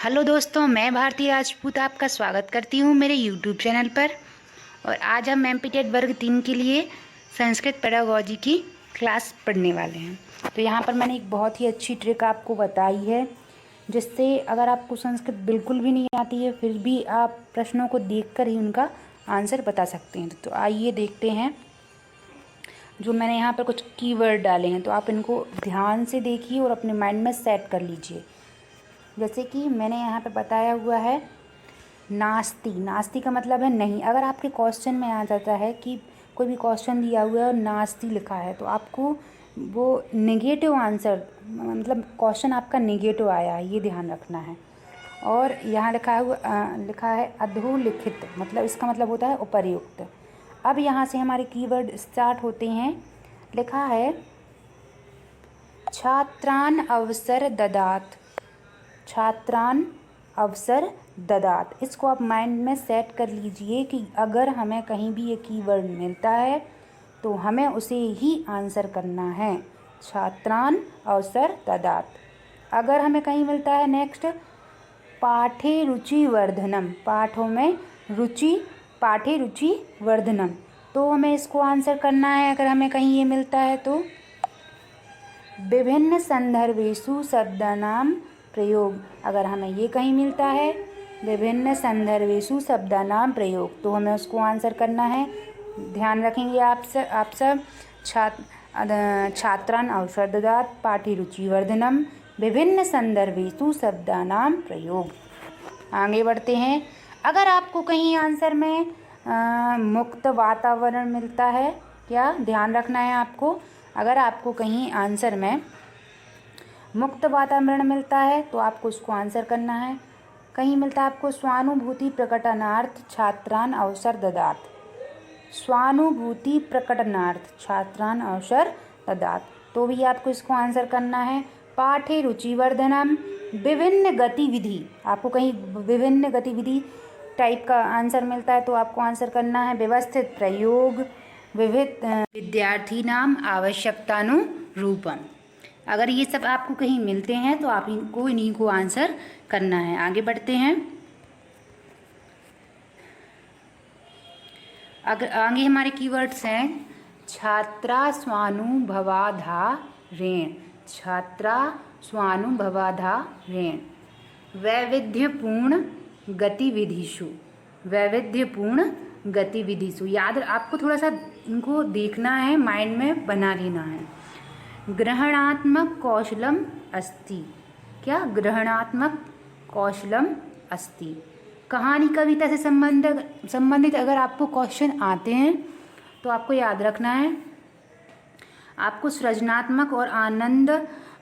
Hello दोस्तों, मैं भारती राजपूत आपका स्वागत करती हूँ मेरे यूट्यूब चैनल पर। और आज हम एमपीटेड वर्ग 3 के लिए संस्कृत पेडागोजी की क्लास पढ़ने वाले हैं। तो यहाँ पर मैंने एक बहुत ही अच्छी ट्रिक आपको बताई है, जिससे अगर आपको संस्कृत बिल्कुल भी नहीं आती है फिर भी आप प्रश्नों को देखकर ही उनका आंसर बता सकते हैं। तो आइए देखते हैं। जो मैंने यहाँ पर कुछ कीवर्ड डाले हैं तो आप इनको ध्यान से देखिए और अपने माइंड में सेट कर लीजिए। जैसे कि मैंने यहाँ पे बताया हुआ है नास्ति। नास्ति का मतलब है नहीं। अगर आपके क्वेश्चन में आ जाता है कि कोई भी क्वेश्चन दिया हुआ है और नास्ति लिखा है तो आपको वो नेगेटिव आंसर, मतलब क्वेश्चन आपका नेगेटिव आया है, ये ध्यान रखना है। और यहाँ लिखा है अधोलिखित, मतलब इसका मतलब होता है उपर्युक्त। अब यहाँ से हमारे कीवर्ड स्टार्ट होते हैं। लिखा है छात्रान अवसर ददात। छात्रान अवसर ददात, इसको आप माइंड में सेट कर लीजिए कि अगर हमें कहीं भी ये कीवर्ड मिलता है तो हमें उसे ही आंसर करना है। छात्रान अवसर ददात। अगर हमें कहीं मिलता है नेक्स्ट पाठे रुचि वर्धनम, पाठों में रुचि, पाठे रुचि वर्धनम, तो हमें इसको आंसर करना है। अगर हमें कहीं ये मिलता है तो विभिन्न संदर्भेषु शब्दानाम प्रयोग। अगर हमें ये कहीं मिलता है विभिन्न संदर्भेषु शब्दानाम प्रयोग, तो हमें उसको आंसर करना है। ध्यान रखेंगे आप सब। छात्रान अवसर ददात, पाठे रुचि वर्धनम, विभिन्न संदर्भेषु शब्दानाम प्रयोग। आगे बढ़ते हैं। अगर आपको कहीं आंसर में मुक्त वातावरण मिलता है, क्या ध्यान रखना है आपको। अगर आपको कहीं आंसर में मुक्त वातावरण मिलता है तो आपको उसको आंसर करना है। कहीं मिलता है आपको स्वानुभूति प्रकटनार्थ छात्रान अवसर ददात, स्वानुभूति प्रकटनार्थ छात्रान अवसर ददात, तो भी आपको इसको आंसर करना है। पाठे रुचि वर्धनम, विभिन्न गतिविधि, आपको कहीं विभिन्न गतिविधि टाइप का आंसर मिलता है तो आपको आंसर करना है व्यवस्थित प्रयोग, विविध विद्यार्थी नाम आवश्यकतानुरूपम। अगर ये सब आपको कहीं मिलते हैं तो आप इन्हीं को आंसर करना है। आगे बढ़ते हैं। अगर आगे हमारे कीवर्ड्स हैं छात्रा स्वानुभवाधारेण, छात्रा स्वानुभवाधारेण, वैविध्यपूर्ण गतिविधिषु, वैविध्यपूर्ण गतिविधिषु। याद आपको थोड़ा सा इनको देखना है, माइंड में बना लेना है। ग्रहणात्मक कौशलम अस्ति, क्या ग्रहणात्मक कौशलम अस्ति। कहानी कविता से संबंधित अगर आपको क्वेश्चन आते हैं तो आपको याद रखना है, आपको सृजनात्मक और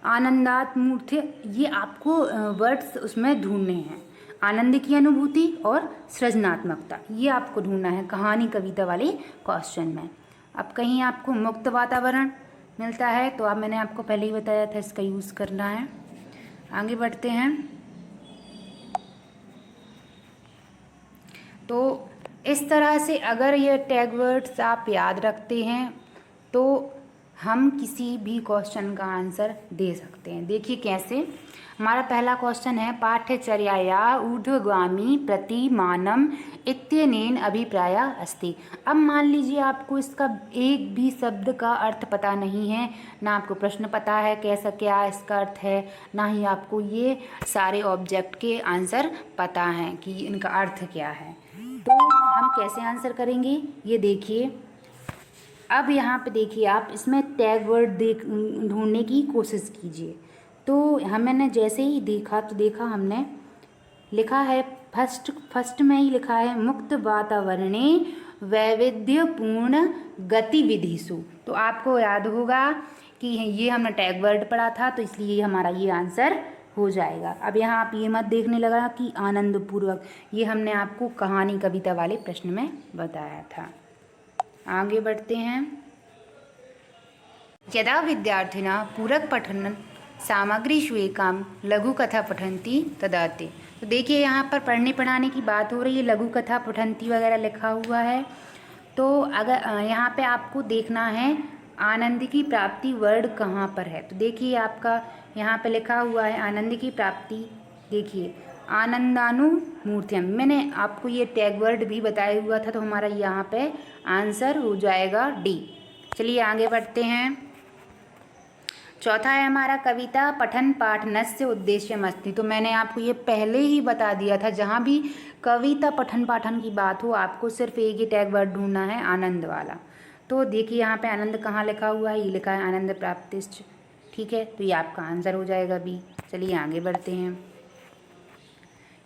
आनंदात्मूर्ति, ये आपको वर्ड्स उसमें ढूंढने हैं। आनंद की अनुभूति और सृजनात्मकता, ये आपको ढूंढना है कहानी कविता वाले क्वेश्चन में। अब कहीं आपको मुक्त वातावरण मिलता है तो अब मैंने आपको पहले ही बताया था इसका यूज़ करना है। आगे बढ़ते हैं। तो इस तरह से अगर ये टैग वर्ड्स आप याद रखते हैं तो हम किसी भी क्वेश्चन का आंसर दे सकते हैं। देखिए कैसे। हमारा पहला क्वेश्चन है पाठ्यचर्याया ऊर्ध्वगामी प्रतिमानम इत्यनेन अभिप्राय अस्ति। अब मान लीजिए आपको इसका एक भी शब्द का अर्थ पता नहीं है, ना आपको प्रश्न पता है कैसा क्या इसका अर्थ है, ना ही आपको ये सारे ऑब्जेक्ट के आंसर पता हैं कि इनका अर्थ क्या है, तो हम कैसे आंसर करेंगे ये देखिए। अब यहाँ पे देखिए आप इसमें टैग वर्ड ढूंढने की कोशिश कीजिए। तो हमने जैसे ही देखा तो देखा हमने लिखा है फर्स्ट में ही लिखा है मुक्त वातावरणे वैविध्यपूर्ण गतिविधिषु। तो आपको याद होगा कि ये हमने टैग वर्ड पढ़ा था तो इसलिए हमारा ये आंसर हो जाएगा। अब यहाँ आप ये मत देखने लगा कि आनंदपूर्वक, ये हमने आपको कहानी कविता वाले प्रश्न में बताया था। आगे बढ़ते हैं। यदा विद्यार्थिना पूरक पठन सामग्रीषु एकां लघु कथा पठन्ति तदा ते। तो देखिए यहाँ पर पढ़ने पढ़ाने की बात हो रही है, लघु कथा पठन्ति वगैरह लिखा हुआ है। तो अगर यहाँ पे आपको देखना है आनंद की प्राप्ति वर्ड कहाँ पर है। तो देखिए आपका यहाँ पे लिखा हुआ है आनंद की प्राप्ति, देखिए आनंदानुभूत्यम। मैंने आपको ये टैग वर्ड भी बताया हुआ था, तो हमारा यहाँ पे आंसर हो जाएगा डी। चलिए आगे बढ़ते हैं। चौथा है हमारा कविता पठन पाठनस्य उद्देश्यमस्ति। तो मैंने आपको ये पहले ही बता दिया था, जहाँ भी कविता पठन पाठन की बात हो आपको सिर्फ एक ही टैग वर्ड ढूंढना है, आनंद वाला। तो देखिए यहाँ पे आनंद कहाँ लिखा हुआ है, ये लिखा है आनंद प्राप्तिश्च। ठीक है, तो ये आपका आंसर हो जाएगा बी। चलिए आगे बढ़ते हैं।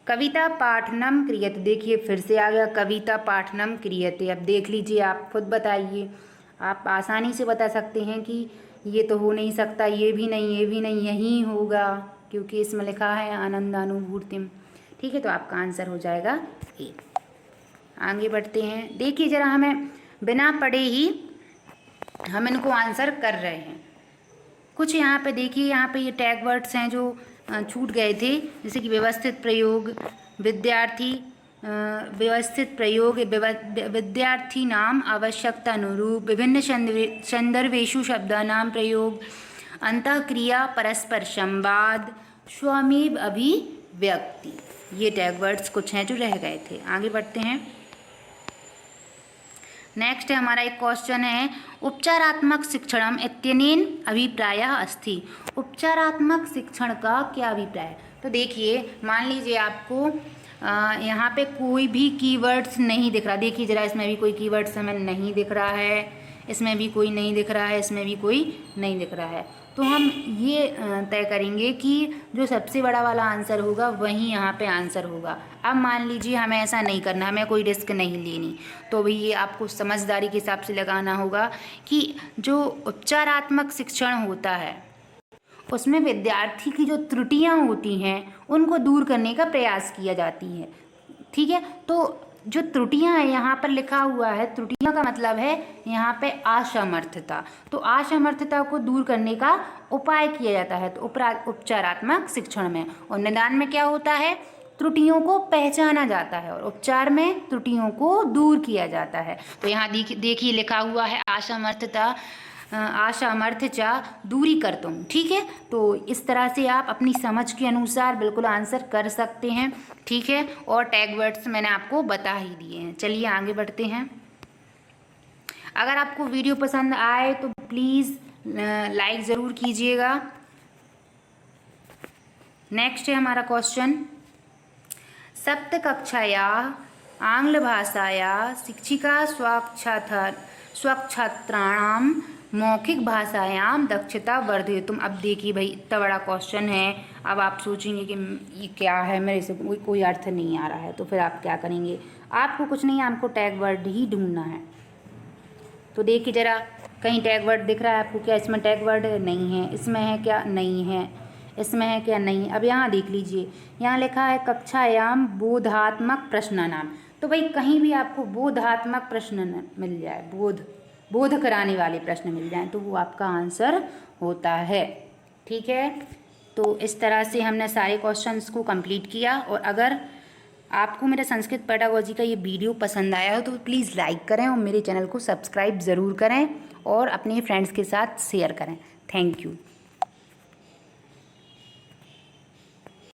कविता पाठनम क्रियते। देखिए फिर से आ गया कविता पाठनम क्रियते। अब देख लीजिए, आप खुद बताइए। आप आसानी से बता सकते हैं कि ये तो हो नहीं सकता, ये भी नहीं, ये भी नहीं, यही होगा, क्योंकि इसमें लिखा है आनंदानुभूतिम। ठीक है, तो आपका आंसर हो जाएगा ए। आगे बढ़ते हैं। देखिए ज़रा, हमें बिना पढ़े ही हम इनको आंसर कर रहे हैं। कुछ यहाँ पे देखिए, यहाँ पे ये टैग वर्ड्स हैं जो छूट गए थे, जैसे कि व्यवस्थित प्रयोग, विद्यार्थी, व्यवस्थित प्रयोग, विद्यार्थी नाम आवश्यकता अनुरूप, विभिन्न संदर्भेषु शब्दानां प्रयोग, अंतःक्रिया, परस्पर संवाद, स्वमेव अभिव्यक्ति। ये टैग वर्ड्स कुछ हैं जो रह गए थे। आगे बढ़ते हैं। नेक्स्ट है हमारा एक क्वेश्चन है, उपचारात्मक शिक्षणम इत्यनेन अभिप्रायः अस्ति। उपचारात्मक शिक्षण का क्या अभिप्राय है? तो देखिए, मान लीजिए आपको यहाँ पे कोई भी कीवर्ड्स नहीं दिख रहा। देखिए ज़रा, इसमें भी कोई कीवर्ड्स हमें नहीं दिख रहा है, इसमें भी कोई नहीं दिख रहा है, इसमें भी कोई नहीं दिख रहा है। तो हम ये तय करेंगे कि जो सबसे बड़ा वाला आंसर होगा वही यहाँ पे आंसर होगा। अब मान लीजिए हमें ऐसा नहीं करना, हमें कोई रिस्क नहीं लेनी, तो भी ये आपको समझदारी के हिसाब से लगाना होगा कि जो उपचारात्मक शिक्षण होता है उसमें विद्यार्थी की जो त्रुटियां होती हैं उनको दूर करने का प्रयास किया जाती है। ठीक है, तो जो त्रुटियां हैं यहाँ पर लिखा हुआ है, त्रुटियां का मतलब है यहाँ पे असमर्थता। तो असमर्थता को दूर करने का उपाय किया जाता है तो उपचारात्मक शिक्षण में। और निदान में क्या होता है, त्रुटियों को पहचाना जाता है, और उपचार में त्रुटियों को दूर किया जाता है। तो यहाँ देखिए लिखा हुआ है असमर्थता, असामर्थ्य दूरी कर तुम। ठीक है, तो इस तरह से आप अपनी समझ के अनुसार बिल्कुल आंसर कर सकते हैं। ठीक है, और टैग वर्ड्स मैंने आपको बता ही दिए हैं। चलिए आगे बढ़ते हैं। अगर आपको वीडियो पसंद आए तो प्लीज़ लाइक ज़रूर कीजिएगा। नेक्स्ट है हमारा क्वेश्चन, सप्त कक्षाया आंग्ल भाषाया शिक्षिका स्वच्छात्राणां मौखिक भाषायाम दक्षता वर्धयितुम। अब देखिए भाई, इतना बड़ा क्वेश्चन है। अब आप सोचेंगे कि ये क्या है, मेरे से कोई अर्थ नहीं आ रहा है, तो फिर आप क्या करेंगे? आपको कुछ नहीं, आपको टैग वर्ड ही ढूंढना है। तो देखिए ज़रा, कहीं टैग वर्ड दिख रहा है आपको? क्या इसमें टैग वर्ड नहीं है? इसमें है क्या? नहीं है। इसमें है क्या? नहीं। अब यहाँ देख लीजिए, यहाँ लिखा है कक्षायाम बोधात्मक प्रश्नानाम। तो भाई कहीं भी आपको बोधात्मक प्रश्न मिल जाए, बोध कराने वाले प्रश्न मिल जाएं, तो वो आपका आंसर होता है। ठीक है, तो इस तरह से हमने सारे क्वेश्चंस को कंप्लीट किया। और अगर आपको मेरा संस्कृत पेडागोजी का ये वीडियो पसंद आया हो तो प्लीज़ लाइक करें और मेरे चैनल को सब्सक्राइब ज़रूर करें और अपने फ्रेंड्स के साथ शेयर करें। Thank you.